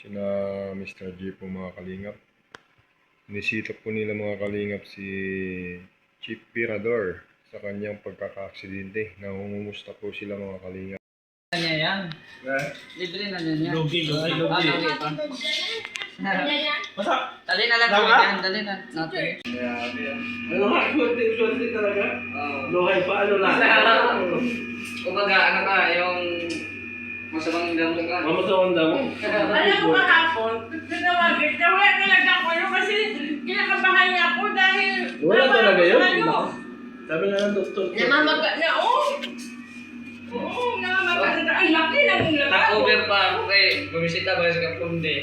sina Mr. J po mga kalingap. Inisita po nila mga kalingap si Chief Pirador sa kanyang pagkaka-aksidente. Nangungumusta po sila mga kalingap. Kanya yan. Libre na yan. Logi. Basta. Dali na lang kami yan. Dali na natin. Ano nga, swerte talaga? Lohay pa, ano lang? Kumbaga, ano ka, yung masamang damo ka. Mamasawang damo. Alam mo kahapon, tinawagin ka, wala talaga ako yun kasi kinakabahan niya ako dahil... Wala talaga yun? Ano? Sabi nga ng doktor. Namamaga na, Oo, namamaga na. Ang laki lang yung laki. Na-cover pa ako kay bumisita ba sa Kapunde.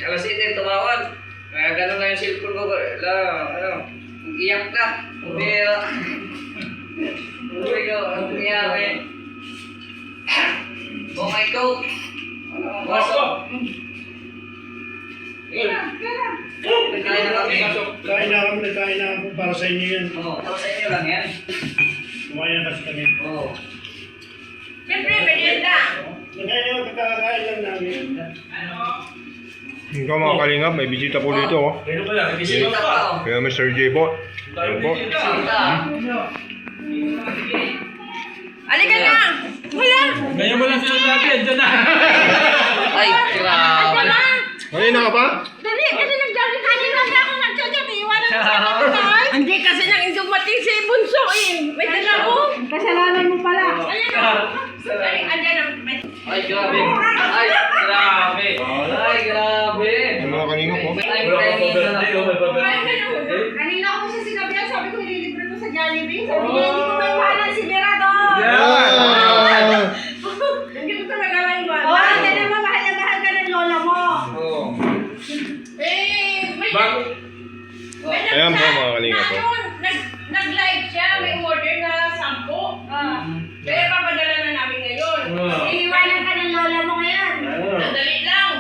Alas 7 tumawag. Kaya gano'n na yung cellphone ko. Iyak na. Pero... Uy ko, ang nangyari. Oh my God! Pasok! Nagkain na kami. Kain na kami para sa inyo yan. Oo, para sa inyo lang yan. Kumain na kasi kami. Oo. Siyempre, merienda. Nagkain na kakakain lang namin. Ikaw mga kalingap, may bisita po dito. Oh. Kaya pala, Bisita pa ako. Kaya Mr. J po. Ayan po. Bisita. Halika na! Wala! Ganyan mo lang sila dati, dyan na. Ay, grabe. Kanina ka pa? Dali, kasi nag-jogging kanina na ako nag-jogging. Iwanan mo sa kapatay. Hindi kasi nang dumating si Bunso eh. May dala ko. Kasalanan mo pala. Ayun o. Ay, andyan ang... Ay, grabe. Ay, grabe. Ay, grabe. Yung mga kalingap po. Wala ka pa birthday, oh, may pa-birthday. Kanina ako siya sinabihan, sabi ko ililibre ko sa Jollibee. Sabi niya, hindi ko may pahalan si Berador. Ah! Hindi ko talaga may pahalan. Oh, hindi naman mahal na mahal ka ng lola mo. Oo. May Ayan po mga kalingap po. Nag-live siya, may order na 10. Kaya papadala na namin ngayon. Iniwanan ka ng lola mo ngayon. Sandali lang.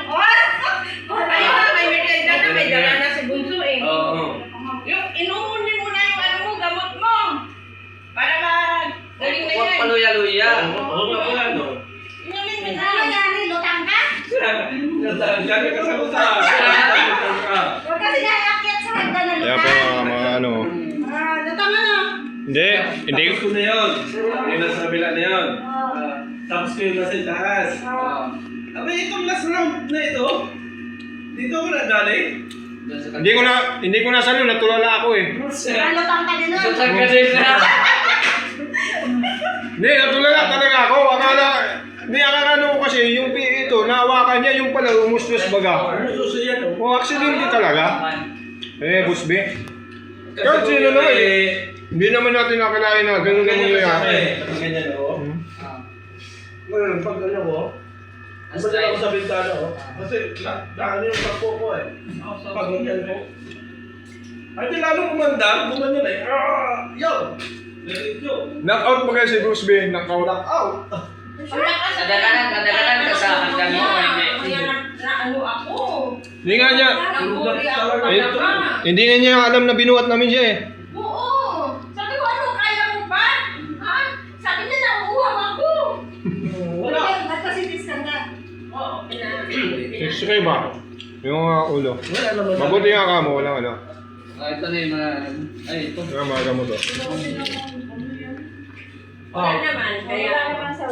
Ayun na, may merienda na, may dala na si Bunso eh. Yung inuunin mo na yung ano mo, gamot mo. Para magaling na Huwag yan. paluya-luya. Oo nga pala, no? Inumin mo na. Ano yan? Lutang ka? Sabi ka sa kusa. Huwag kasi naiakyat sa hagda na Ayan po mga ano. Lutang na. Hindi. Tapos ko na yun. Yung nasa kabila na yun. Tapos ko yung nasa taas. Abay, itong last round na ito. Dito ako nagaling. Hindi ko nasalo, natulala ako eh. Lutang ka din nun. Susag ka din na. Hindi, natulala talaga ako. Akala ko kasi yung ito, nahawakan niya yung pala umustos baga. Ano susiyan, O, aksidente talaga. Eh, busbe. Kahit sino naman eh. Hindi naman natin nakalain na ganun na nangyayari. Ganyan ako. Ngayon, pag ano ko, umalis ako sa bintana ko. Kasi daan yung pagpo ko eh. Pag ganyan ko. Ay, di lalo kumanda, gumanyan eh. Yo! Yo! Knockout pa kasi si Bruce B. Knockout. Kadaganan ka sa hagdan mo. Hindi. Ano ako? Hindi nga niya. Nagpuri ako talaga. Hindi nga niya alam na binuhat namin siya eh. Oo. Sabi ko, ano, kaya mo ba? Ha? Sabi niya, nauuhaw ako. Wala! Nagkasitis ka na. Oo. 60 ba? Yung ulo. Wala naman. Mabuti nga ka mo, walang ano. Ito na yung mga... Ay, ito. Kaya maga mo to. Wala naman. Kaya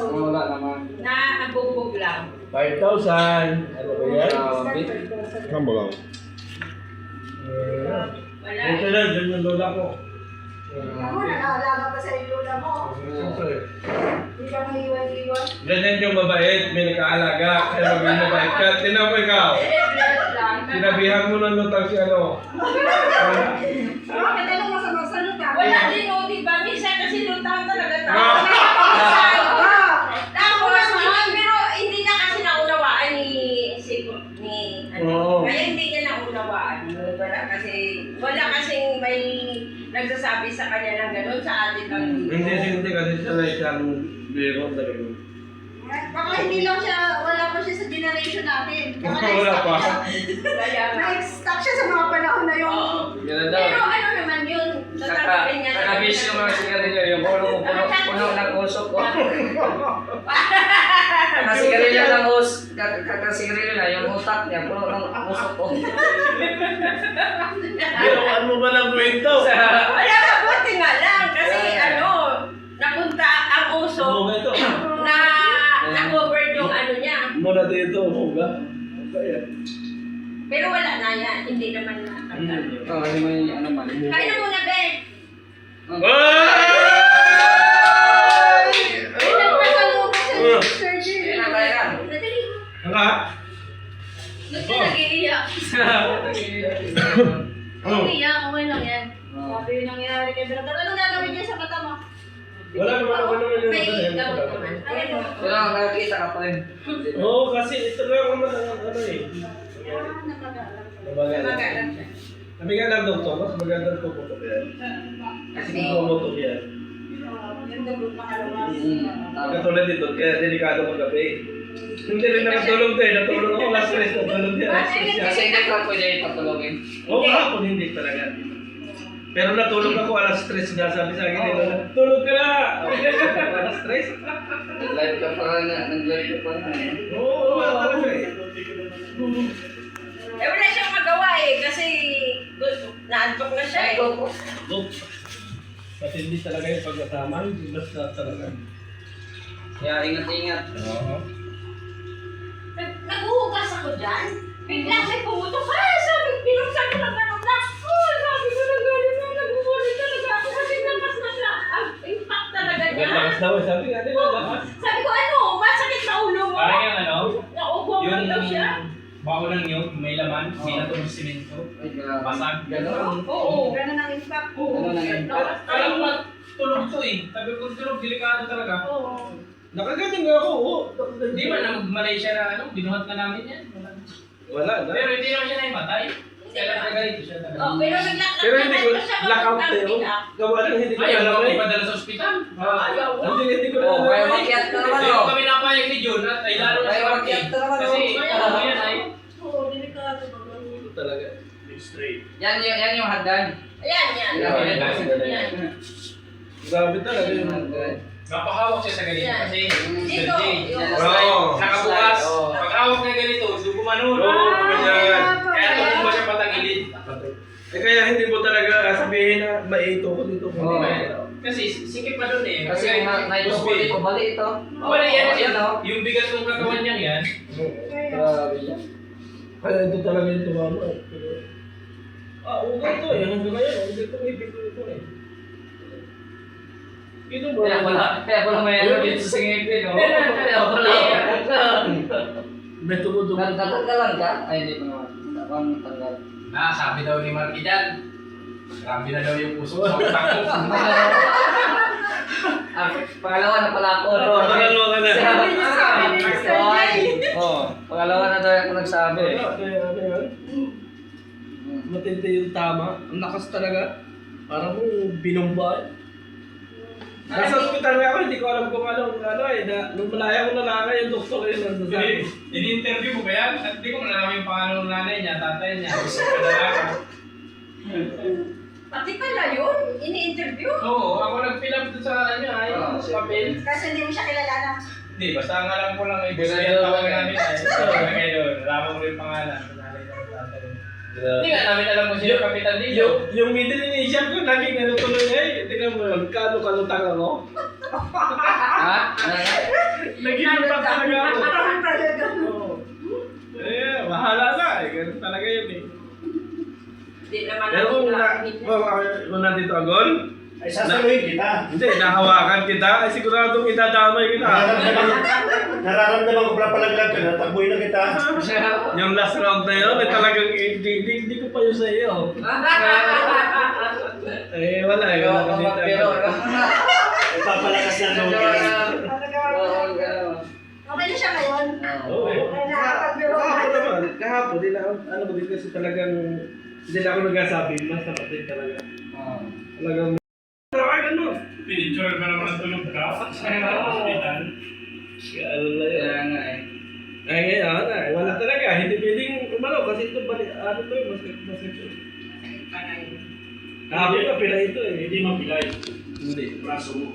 Wala naman. naabugbog lang. 5,000. Ano ba yan? Grabe. Saan ba lang? Wala. Ito lang, dyan yung lola ko. Ako, nag-aalaga pa sa lola mo. Siyempre. Hindi ka mahiwan-iwan. Ganyan yung mabait, may nakaalaga. Kaya maging mabait ka. Tinan mo ikaw. Sinabihan mo ng lutang si ano. Bakit ano masama sa lutang? Wala din o, diba? Minsan kasi lutang talaga tayo. Tapos, pero hindi na kasi naunawaan ni Oo. kaya hindi niya naunawaan. Wala kasing may nagsasabi sa kanya ng gano'n sa atin lang dito. Hindi kasi siya na isang biro talaga. Baka hindi lang siya, wala pa siya sa generation natin. Baka Wala pa. na-stuck siya sa mga panahon na yun. Ganun daw. Pero ano naman yun, natatapin niya. Nakabis yung mga sigarilyo, yung puno ng usok ko. Kakasigarilyo ng kakasigarilyo na, yung utak niya, puno ng usok ko. Biruan mo ba ng kwento? Wala ka, buti nga lang. Kasi napunta ang uso Huga ito. na na-cover yung ano niya. Muna dito, huga. Kaya. Pero wala na yan, hindi naman na. Oo, hindi mo yung ano man. Kaya na muna, Ben. Ay, nagpasalubong sa surgery. Yan ang kaya. Nadali. Hanga? Ba't ka nag-iiyak? Iiyak, okay lang yan. Sabi yung nangyari kay Brother. Anong gagawin niya sa mata mo? Wala naman yung May mata gamot naman. Ayan o. Pero nakakita ka pa rin. Oo, kasi ito lang naman ang ano eh. Namagalang. Namagalan. Namagalang siya. Sabi nga ng doktor, mas magandang pumutok yan. Kasi, Pumutok yan. yung gamot makalabas. Katulad dito, kaya delikado magabi. Hindi rin nakatulog din, natulog ako last stress, natulog din. Last stress yan. Kasi hindi ka pwede patulogin. Oo, kahapon hindi talaga. Pero natulog ako alas 3 nga, sabi sa akin, tulog ka na! Alas 3? Nag-live ka pa na, nag-live ka pa na. Oo, wala talaga eh. Eh, wala siyang magawa eh. Kasi, naantok na siya eh. Oops. Matindi talaga yung pagkasama, hindi basta talaga. Kaya ingat-ingat. Oo. Naghuhugas ako dyan. Biglang may pumutok. Sabi, binuksan ko ng ganun na. Sabi ko na gano'n na. Naghuhulit talaga ako kasi lakas na siya. Ang impact talaga niya. Lakas daw, sabi nga nila, lakas. Sabi ko, masakit sa ulo mo. Parang yung ano, Naubo mo daw siya. baon ng niyog, may laman, may natulong simento, basag, gano'n. Oo, ganun ang impact. Ganun ang impact. Alam mo, tulog to eh. Sabi ko, tulog, delikado talaga. Oo. Nakagaling nga ako, oo. Hindi man na Malaysia na ano, binuhat na namin yan. Wala na. Pero hindi naman siya naimatay. Kaya lang nagalito siya talaga. Oh, pero nag-lockout Pero hindi ko, siya. lockout na yun. Gawa lang, hindi ko Ayaw alam na eh. ipadala sa ospital. Ayaw. Hindi ko na Oo, kaya alam eh. makiat ka naman Ayaw oh. kami napayag ni John at ay lalo na Ayaw sa makiat ka naman Kasi oh. ano yan ay, Oo, delikado ba? Talaga. Straight. Yan yung hagdan. Ayan, yan. Yan. Grabe talaga yun. napahawak siya sa ganito Yan. kasi Dito, Sir yung- Oo. nakabukas. Oo. Pag hawak na ganito, gumanon. Oo, ganyan. Kaya tumumba siya patangilid. Eh kaya hindi mo talaga sabihin na maito ko dito. Oo. Kasi sikip pa doon eh. Kasi naito ko dito, bali ito. Wala yan. Oo, yan oh. Yung bigat ng kakawan niya yan. Grabe yan. Kaya ito talaga yung tumama eh. Uga ito eh. Hanggang ngayon, hindi ko ibig ko ito eh. Ito ba? Kaya pala may ano dito sa ngipin oh. Kaya pala. May tumutubo. Tatanggalan ka? Ay, hindi pa naman. Tapang tanggal. Sabi daw ni Marquidan, grabe na daw yung puso sa utak ko. Pangalawa na pala ako. no? Pangalawa ka na. Sabi ni Mr. Jay. Oo, pangalawa na daw ako nagsabi. Kaya ano yun? Matindi yung tama. Ang lakas talaga. Parang binumba. Nasa ospital nga ako, hindi ko alam kung ano eh. Nung malaya ko nalakay yung doktor yun nandun sa akin. Ini-interview mo ba yan? At di ko malalaman yung pangalan ng nanay niya, tatay niya. Pati pala yun, ini-interview. Oo, ako nag-fill up doon sa ano ay papel. Kasi hindi mo siya kilala. Hindi, basta ang alam ko lang ay gusto yan tawag namin ay. Kaya doon, alam ko rin yung pangalan. Nanay niya, tatay niya. Hindi nga namin alam kung sino yung kapitan dito. Yung middle initial ko, naging ano tuloy eh. Tingnan mo yun, kalutang ako. Ha? Naging lutang talaga ako. Parang talaga. Oo. Eh, bahala na eh. Ganun talaga yun eh. Hindi naman Pero kung nandito agol, Ay, sasaluhin kita. hindi, nahawakan kita, ay siguradong idadamay kita. Nararamdaman ko pala palaglag ka na, takbuhin na kita. Yung last round na yun, ay talagang hindi ko pa yun sa iyo. Eh, wala eh. Wala ka dito. Pero, Ipapalakas na loob ka. Okay na siya ngayon. Oo. Nakakagbiro Kahapon naman, kahapon, di na, ano ba dito kasi talagang, hindi na ako nagsasabi, mas kapatid talaga. Talagang, ano? Pinicture ka naman ang tulog ka. Sa hospital. Ano na yun? Kaya nga eh. Ay, ngayon, wala talaga. Hindi pwedeng umano kasi ito, ano to yun, masakit. Kahapon pa pila ito eh. Hindi mapilay. Hindi. Braso mo.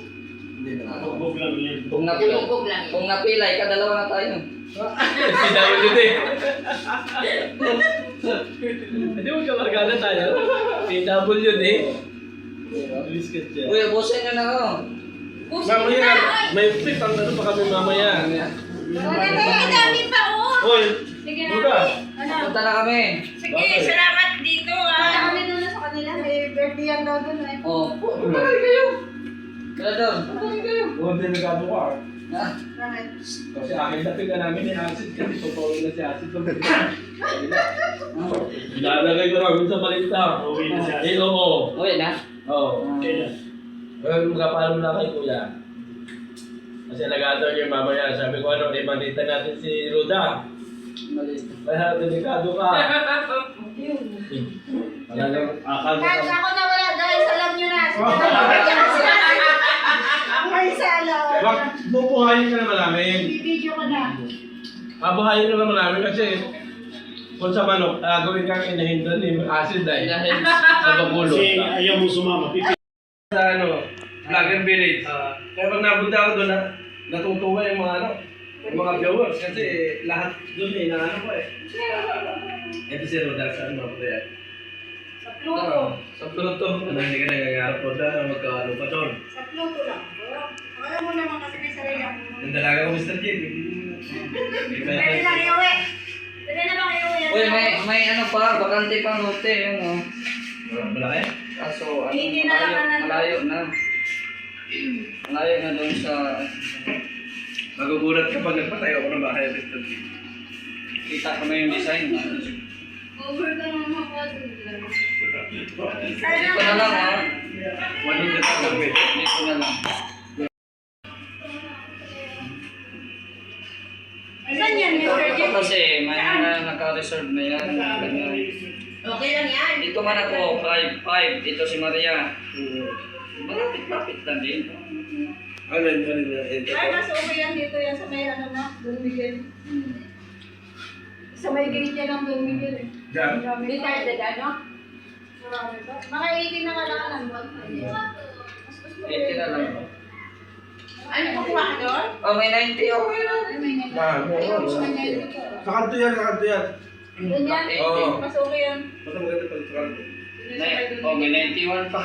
Hindi na. Huwag lang yan. Kung napilay, Tulog lang. kung napilay, kadalawa na tayo. PWD. Hindi mo kamargana tayo. PWD. Biscuit siya. Uy, busin nyo na ako. Mamaya, may flip ang ano pa kami mamaya. Ang dami pa, oh. Hoy, Sige na. Buka. Ano? Punta na kami. Sige, salamat dito, ah. Kami doon sa kanila. May birthday yan daw doon, eh. Oh, punta rin kayo. Kaya doon, punta rin kayo. huwag delikado ka. Ha? Bakit? Kasi akin na pinga namin ni Acid kasi totoo na si Acid. Ilalagay ko namin sa balita. Uwi na siya. Eh, oo. Uy na. Oo. Okay na. Well, magkapaalam na kay Kuya. Kasi nag-aataw niya mamaya. Sabi ko, ano, imanita natin si Ruda. Mali. Kaya delikado ka. Wala nang akal na Kahit ako na wala, guys, alam nyo na. May sala. Wag, bubuhayin ka naman namin. Video ko na. Buhayin ka naman namin kasi kung sa manok, gawin kang inahindan ni acid dahil Dahil sa bagulo. Kasi ayaw mo sumama. Sa ano, Vlogger Village. Kaya pag napunta ako doon, natutuwa yung mga ano, yung mga viewers kasi lahat doon eh, naano ko eh. Ito si Roda, saan mo yan? Sa Pluto. Sa Pluto. Ano, hindi ka nangangarap po na magkaano pa doon. Sa Pluto lang. Alam mo naman kasi may sarili ako. Yung dalaga ko Mr. J. Pwede lang iuwi. Pwede na bang iuwi? Uy, may ano pa, bakante pang lote, yun oh. Malaki? Kaso, ano, Hindi na lang na malayo na. Malayo na doon sa... Magugulat ka pag nagpatayo ako ng bahay Mr. J. Kita ko na yung design. Over ka naman ako. Dito na lang ha. 100 square meter. Dito na lang. Saan yan, Mr. J? Kasi may mga naka-reserve na yan. Ganyan. Okay lang yan. Dito man ako, 5. Dito si Maria. Malapit-lapit na din. Ano yun? Ay, mas okay yan dito yan sa may ano na, Don Miguel. Sa may gate yan ng Don Miguel eh. Diyan? Retired na no? Marami ba? Mga 18 na nga lang ang buwan. Mas gusto ko 80 na lang. Ano pa kuha ka doon? Oh, may 90 ako. Ay, may nga. Ah, Gusto ko niya dito. Sa kanto yan, sa kanto yan. Doon yan. Oo. Mas okay yan. Basta maganda pag sa kanto. Oh, may 91 pa.